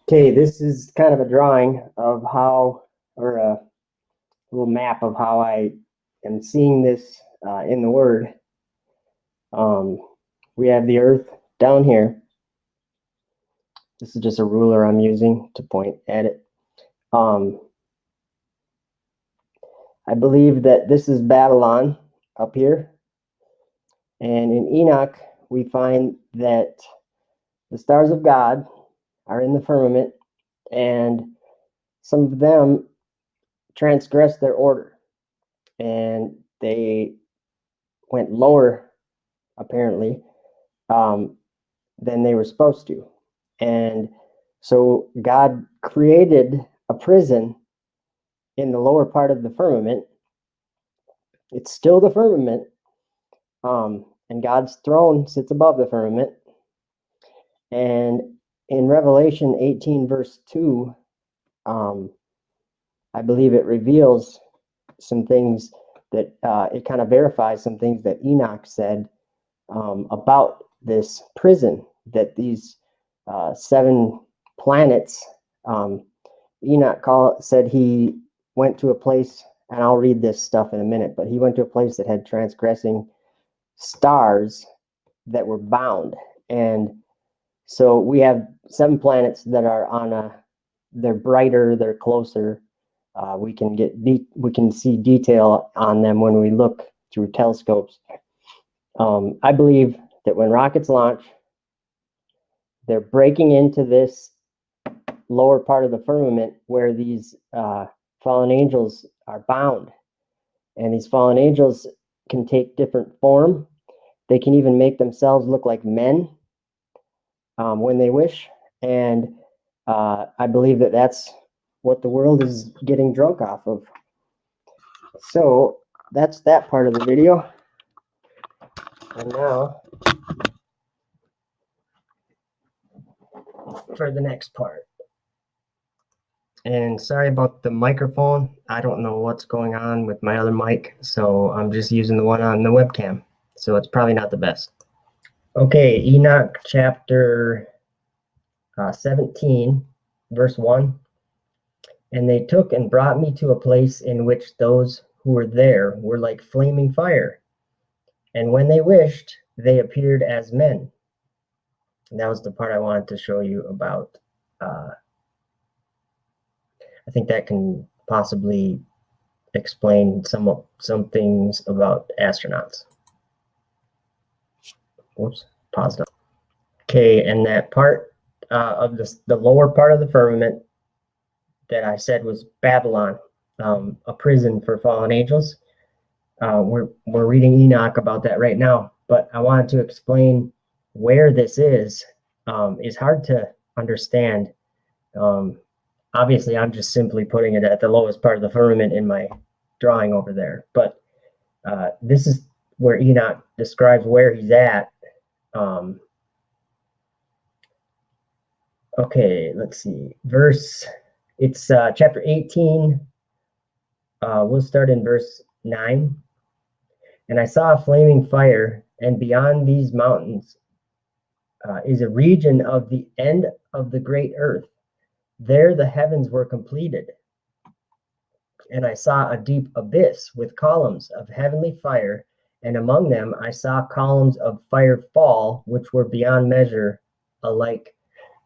Okay, this is kind of a drawing of how, or a little map of how I am seeing this in the Word. Um, we have the earth down here. This is just a ruler I'm using to point at it. Um, I believe that this is Babylon up here. And in Enoch, we find that the stars of God are in the firmament, and some of them transgressed their order, and they went lower, apparently, um, than they were supposed to. And so God created a prison in the lower part of the firmament. It's still the firmament, and God's throne sits above the firmament. And in Revelation 18, verse 2, I believe it reveals some things that it kind of verifies some things that Enoch said about this prison, that these 7 planets, Enoch said he went to a place, and I'll read this stuff in a minute, but he went to a place that had transgressing stars that were bound. And so we have 7 planets that are they're brighter, they're closer. We can see detail on them when we look through telescopes. I believe that when rockets launch, they're breaking into this lower part of the firmament where these fallen angels are bound. And these fallen angels can take different form. They can even make themselves look like men when they wish. And I believe that that's what the world is getting drunk off of. So that's that part of the video. And now for the next part. And sorry about the microphone. I don't know what's going on with my other mic, so I'm just using the one on the webcam. So it's probably not the best. Okay, Enoch chapter 17, verse 1. And they took and brought me to a place in which those who were there were like flaming fire. And when they wished, they appeared as men. And that was the part I wanted to show you about. I think that can possibly explain some things about astronauts. Whoops, paused. Okay, and that part of the lower part of the firmament that I said was Babylon, a prison for fallen angels. We're reading Enoch about that right now, but I wanted to explain where this is. It's hard to understand. Obviously, I'm just simply putting it at the lowest part of the firmament in my drawing over there, but this is where Enoch describes where he's at. Okay, let's see. It's chapter 18. We'll start in verse 9. And I saw a flaming fire, and beyond these mountains is a region of the end of the great earth. There the heavens were completed. And I saw a deep abyss with columns of heavenly fire, and among them I saw columns of fire fall, which were beyond measure, alike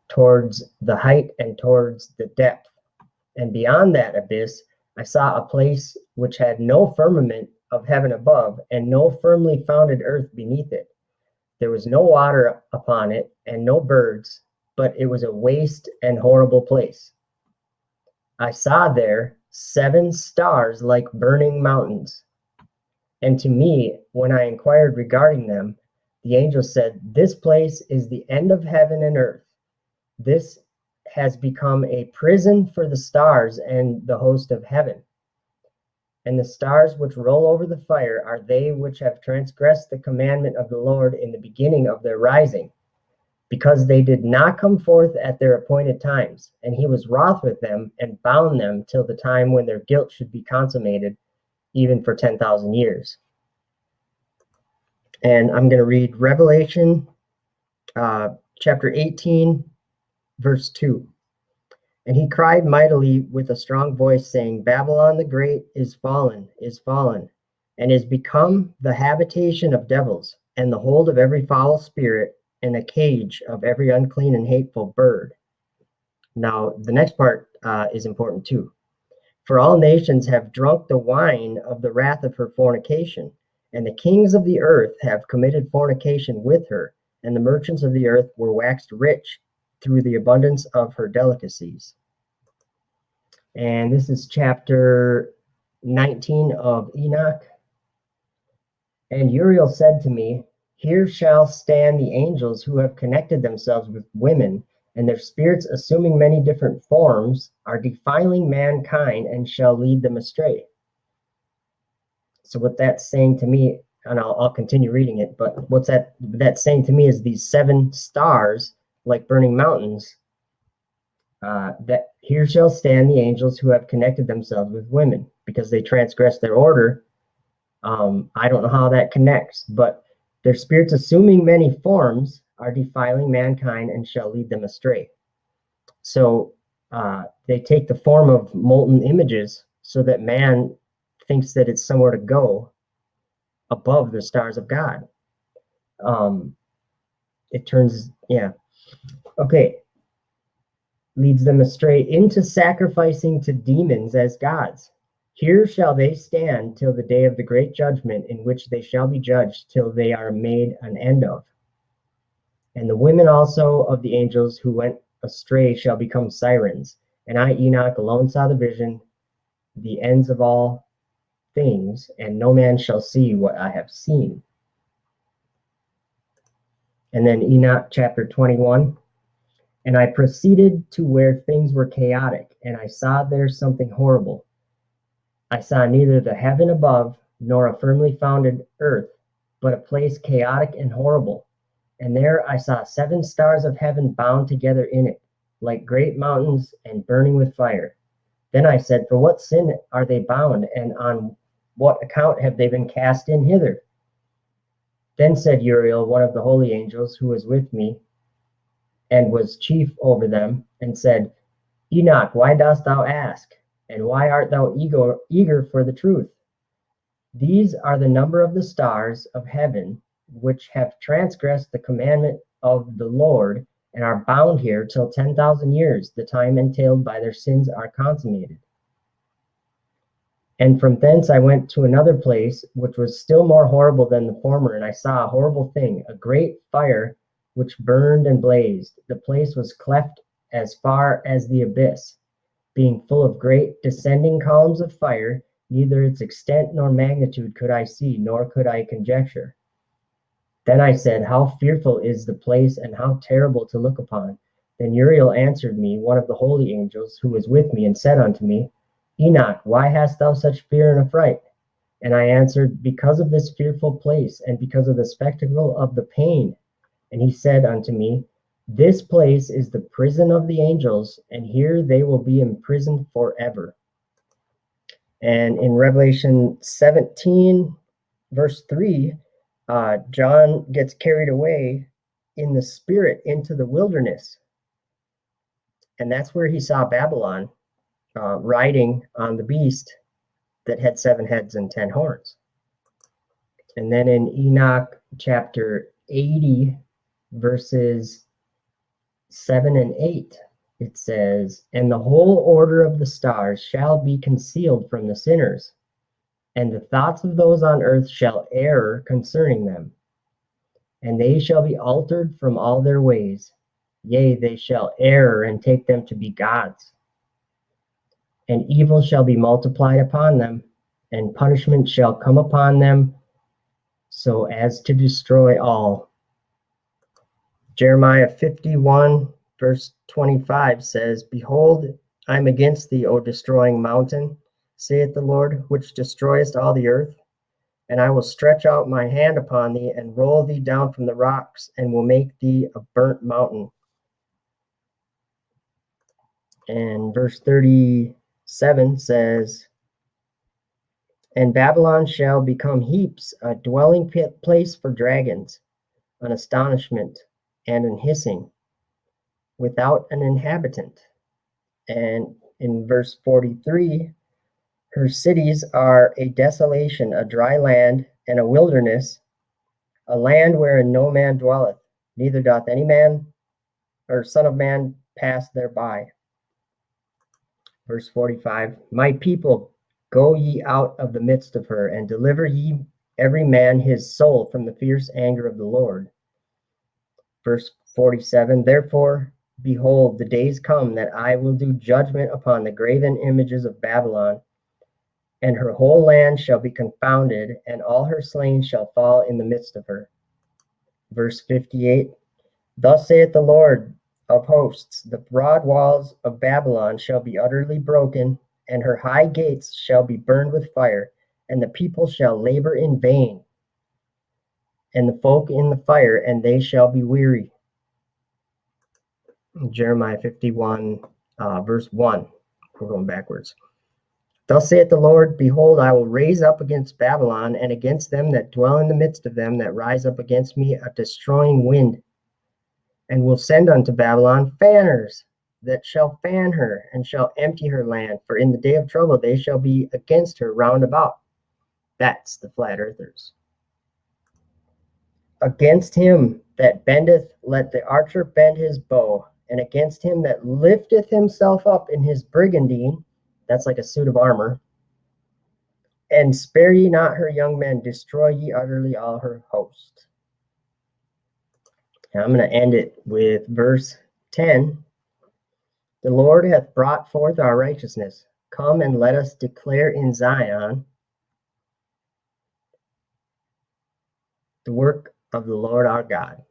towards the height and towards the depth. And beyond that abyss I saw a place which had no firmament of heaven above, and no firmly founded earth beneath it. There was no water upon it, and no birds, but it was a waste and horrible place. I saw there 7 stars like burning mountains. And to me, when I inquired regarding them, the angel said, "This place is the end of heaven and earth. This has become a prison for the stars and the host of heaven. And the stars which roll over the fire are they which have transgressed the commandment of the Lord in the beginning of their rising, because they did not come forth at their appointed times. And he was wroth with them and bound them till the time when their guilt should be consummated, even for 10,000 years." And I'm going to read Revelation chapter 18, verse 2. And he cried mightily with a strong voice, saying, Babylon the Great is fallen, and is become the habitation of devils, and the hold of every foul spirit, and a cage of every unclean and hateful bird. Now, the next part is important too. For all nations have drunk the wine of the wrath of her fornication, and the kings of the earth have committed fornication with her, and the merchants of the earth were waxed rich through the abundance of her delicacies. And this is chapter 19 of Enoch. And Uriel said to me, Here shall stand the angels who have connected themselves with women, and their spirits, assuming many different forms, are defiling mankind and shall lead them astray. So what that's saying to me, and I'll continue reading it, but what's that's saying to me is these 7 stars, like burning mountains, that here shall stand the angels who have connected themselves with women because they transgressed their order. I don't know how that connects, but their spirits, assuming many forms, are defiling mankind and shall lead them astray. So they take the form of molten images so that man thinks that it's somewhere to go above the stars of God. It turns, yeah. Okay. Leads them astray into sacrificing to demons as gods. Here shall they stand till the day of the great judgment, in which they shall be judged till they are made an end of. And the women also of the angels who went astray shall become sirens. And I, Enoch, alone saw the vision, the ends of all things, and no man shall see what I have seen. And then Enoch chapter 21. And I proceeded to where things were chaotic, and I saw there something horrible. I saw neither the heaven above nor a firmly founded earth, but a place chaotic and horrible. And there I saw 7 stars of heaven bound together in it, like great mountains and burning with fire. Then I said, For what sin are they bound, and on what account have they been cast in hither? Then said Uriel, one of the holy angels, who was with me, and was chief over them, and said, Enoch, why dost thou ask? And why art thou eager for the truth? These are the number of the stars of heaven, which have transgressed the commandment of the Lord, and are bound here till 10,000 years, the time entailed by their sins are consummated. And from thence I went to another place, which was still more horrible than the former, and I saw a horrible thing, a great fire, which burned and blazed. The place was cleft as far as the abyss, being full of great descending columns of fire. Neither its extent nor magnitude could I see, nor could I conjecture. Then I said, How fearful is the place, and how terrible to look upon. Then Uriel answered me, one of the holy angels, who was with me, and said unto me, Enoch, why hast thou such fear and affright? And I answered, Because of this fearful place, and because of the spectacle of the pain. And he said unto me, This place is the prison of the angels, and here they will be imprisoned forever. And in Revelation 17, verse 3, John gets carried away in the spirit into the wilderness. And that's where he saw Babylon riding on the beast that had 7 heads and 10 horns. And then in Enoch chapter 80, verses 7 and 8, it says, And the whole order of the stars shall be concealed from the sinners, and the thoughts of those on earth shall err concerning them. And they shall be altered from all their ways. Yea, they shall err and take them to be gods. And evil shall be multiplied upon them, and punishment shall come upon them, so as to destroy all. Jeremiah 51, verse 25 says, Behold, I am against thee, O destroying mountain, saith the Lord, which destroyest all the earth. And I will stretch out my hand upon thee, and roll thee down from the rocks, and will make thee a burnt mountain. And verse 37 says, And Babylon shall become heaps, a dwelling place for dragons, an astonishment and an hissing, without an inhabitant. And in verse 43, her cities are a desolation, a dry land, and a wilderness, a land wherein no man dwelleth, neither doth any man or son of man pass thereby. Verse 45, my people, go ye out of the midst of her, and deliver ye every man his soul from the fierce anger of the Lord. Verse 47, therefore, behold, the days come that I will do judgment upon the graven images of Babylon, and her whole land shall be confounded, and all her slain shall fall in the midst of her. Verse 58, thus saith the Lord of hosts, the broad walls of Babylon shall be utterly broken, and her high gates shall be burned with fire, and the people shall labor in vain, and the folk in the fire, and they shall be weary. Jeremiah 51, verse 1. We're going backwards. Thus saith the Lord, behold, I will raise up against Babylon, and against them that dwell in the midst of them that rise up against me, a destroying wind, and will send unto Babylon fanners that shall fan her, and shall empty her land. For in the day of trouble they shall be against her round about. That's the flat earthers. Against him that bendeth, let the archer bend his bow, and against him that lifteth himself up in his brigandine, that's like a suit of armor, and spare ye not her young men, destroy ye utterly all her host. Now I'm going to end it with verse 10. The Lord hath brought forth our righteousness. Come and let us declare in Zion the work of the Lord our God.